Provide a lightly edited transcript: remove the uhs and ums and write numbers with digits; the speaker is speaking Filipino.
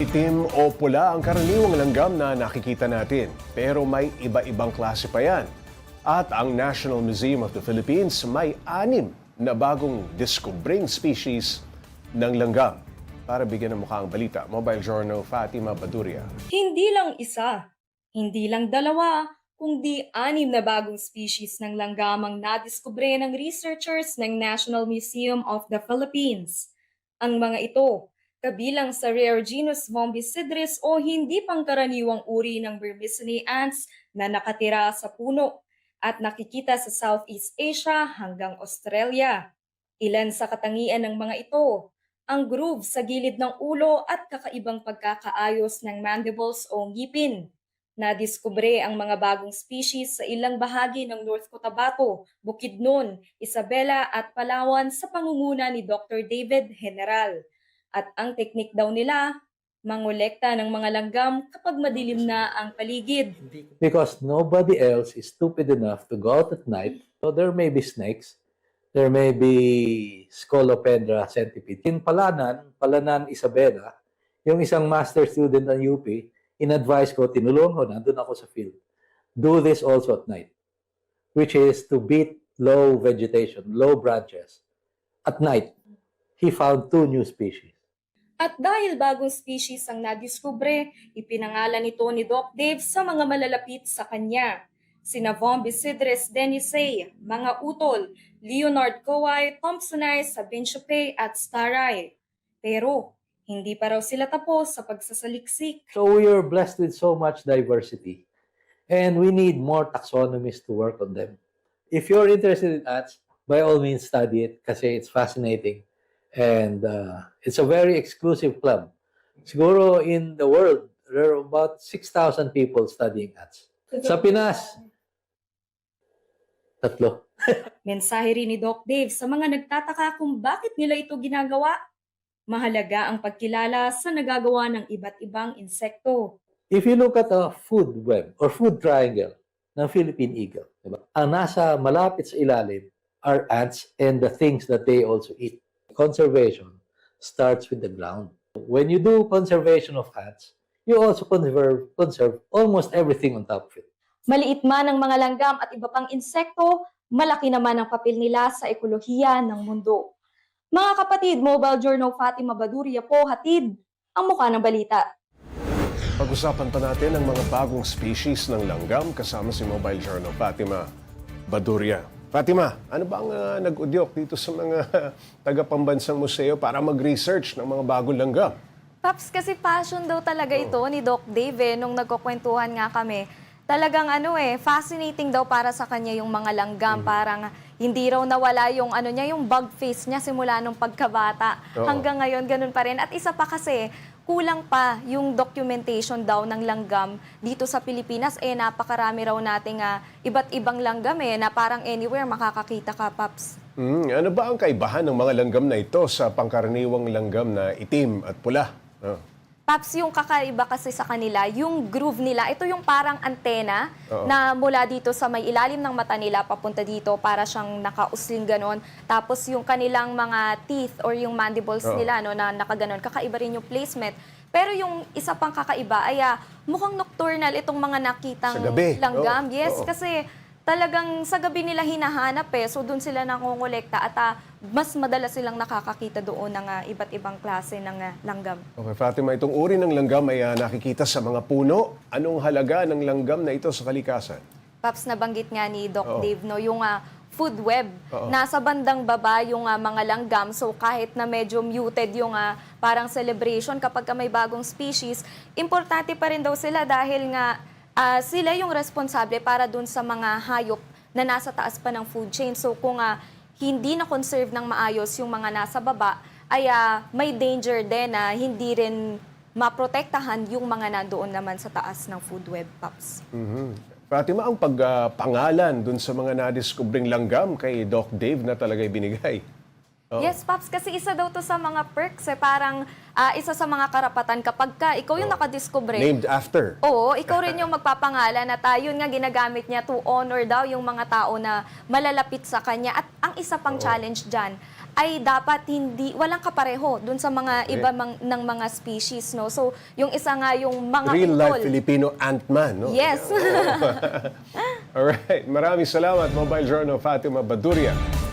Itim o pula ang karaniwang langgam na nakikita natin, pero may iba-ibang klase pa yan. At ang National Museum of the Philippines may 6 na bagong diskubring species ng langgam. Para bigyan ng mukha ang balita, Mobile Journal Fatima Baduria. Hindi lang isa, hindi lang dalawa, kundi 6 na bagong species ng langgam ang nadiskubre ng researchers ng National Museum of the Philippines. Ang mga ito, kabilang sa rare genus Vombicydris o hindi pangkaraniwang uri ng Burmicinae ants na nakatira sa puno at nakikita sa Southeast Asia hanggang Australia. Ilan sa katangian ng mga ito, ang groove sa gilid ng ulo at kakaibang pagkakaayos ng mandibles o ngipin. Nadiskubre ang mga bagong species sa ilang bahagi ng North Cotabato, Bukidnon, Isabela at Palawan sa pangunguna ni Dr. David General. At ang teknik daw nila, mangolekta ng mga langgam kapag madilim na ang paligid. Because nobody else is stupid enough to go out at night. So there may be snakes, there may be Scolopendra centipede. In Palanan, Isabela, yung isang master student ng UP, in-advise ko, tinulungan ko, nandun ako sa field. Do this also at night, which is to beat low vegetation, low branches. At night, he found 2 new species. At dahil bagong species ang nadiskubre, ipinangalan ito ni Doc Dave sa mga malalapit sa kanya. Sina Vombicydris denisei, mga utol, Leonard Coay, Thompsonii, Sabinchope at Stareye. Pero hindi pa raw sila tapos sa pagsasaliksik. So we are blessed with so much diversity. And we need more taxonomies to work on them. If you're interested in ants, by all means study it kasi it's fascinating. And it's a very exclusive club. Siguro in the world, there are about 6,000 people studying ants. Sa Pinas, 3. Mensahe rin ni Doc Dave sa mga nagtataka kung bakit nila ito ginagawa. Mahalaga ang pagkilala sa nagagawa ng iba't ibang insekto. If you look at a food web or food triangle ng Philippine eagle, diba? Ang nasa malapit sa ilalim are ants and the things that they also eat. Conservation starts with the ground. When you do conservation of ants, you also conserve almost everything on top of it. Maliit man ang mga langgam at iba pang insekto, malaki naman ang papel nila sa ekolohiya ng mundo. Mga kapatid, Mobile Journal Fatima Baduria po hatid ang mukha ng balita. Pag-usapan pa natin ang mga bagong species ng langgam kasama si Mobile Journal Fatima Baduria. Fatima, ano ba ang nag-udyok dito sa mga taga-pambansang museo para mag-research ng mga bagong langgam? Paps, kasi passion daw talaga ito ni Doc Dave nung nagkukwentuhan nga kami. Talagang fascinating daw para sa kanya yung mga langgam. Parang hindi raw nawala yung yung bug face niya simula nung pagkabata. Hanggang ngayon, ganun pa rin. At isa pa kasi, kulang pa yung documentation daw ng langgam dito sa Pilipinas. Napakarami raw nating iba't ibang langgam na parang anywhere makakakita ka, Paps. Ano ba ang kaibahan ng mga langgam na ito sa pangkaraniwang langgam na itim at pula? Paps, yung kakaiba kasi sa kanila, yung groove nila, ito yung parang antena na mula dito sa may ilalim ng mata nila papunta dito para siyang nakausling ganon. Tapos yung kanilang mga teeth or yung mandibles nila na nakaganon, kakaiba rin yung placement. Pero yung isa pang kakaiba ay mukhang nocturnal itong mga nakitang Sa gabi. langgam. Yes, kasi talagang sa gabi nila hinahanap so doon sila nangongolekta at mas madalas silang nakakakita doon ng iba't ibang klase ng langgam. Okay, Fatima, itong uri ng langgam ay nakikita sa mga puno. Anong halaga ng langgam na ito sa kalikasan? Paps, nabanggit nga ni Doc Dave, yung food web. Nasa bandang baba yung mga langgam. So kahit na medyo muted yung parang celebration kapag may bagong species, importante pa rin daw sila dahil nga sila yung responsable para dun sa mga hayop na nasa taas pa ng food chain. So kung hindi na-conserve ng maayos yung mga nasa baba, ay may danger din na hindi rin maprotektahan yung mga nandoon naman sa taas ng food web, Paps. Fatima, ang pagpangalan dun sa mga nadiskubring langgam kay Doc Dave na talaga'y binigay. Yes, Paps, kasi isa daw to sa mga perks parang isa sa mga karapatan kapag ikaw yung nakadiskubre. Named after. Oo, ikaw rin yung magpapangalan at yun nga ginagamit niya to honor daw yung mga tao na malalapit sa kanya. At ang isa pang challenge dyan ay dapat walang kapareho dun sa mga iba ng mga species, no? So, yung isa nga yung mga Real-life utol. Filipino ant-man, no? Yes. Alright, maraming salamat, Mobile Journal Fatima Baduria.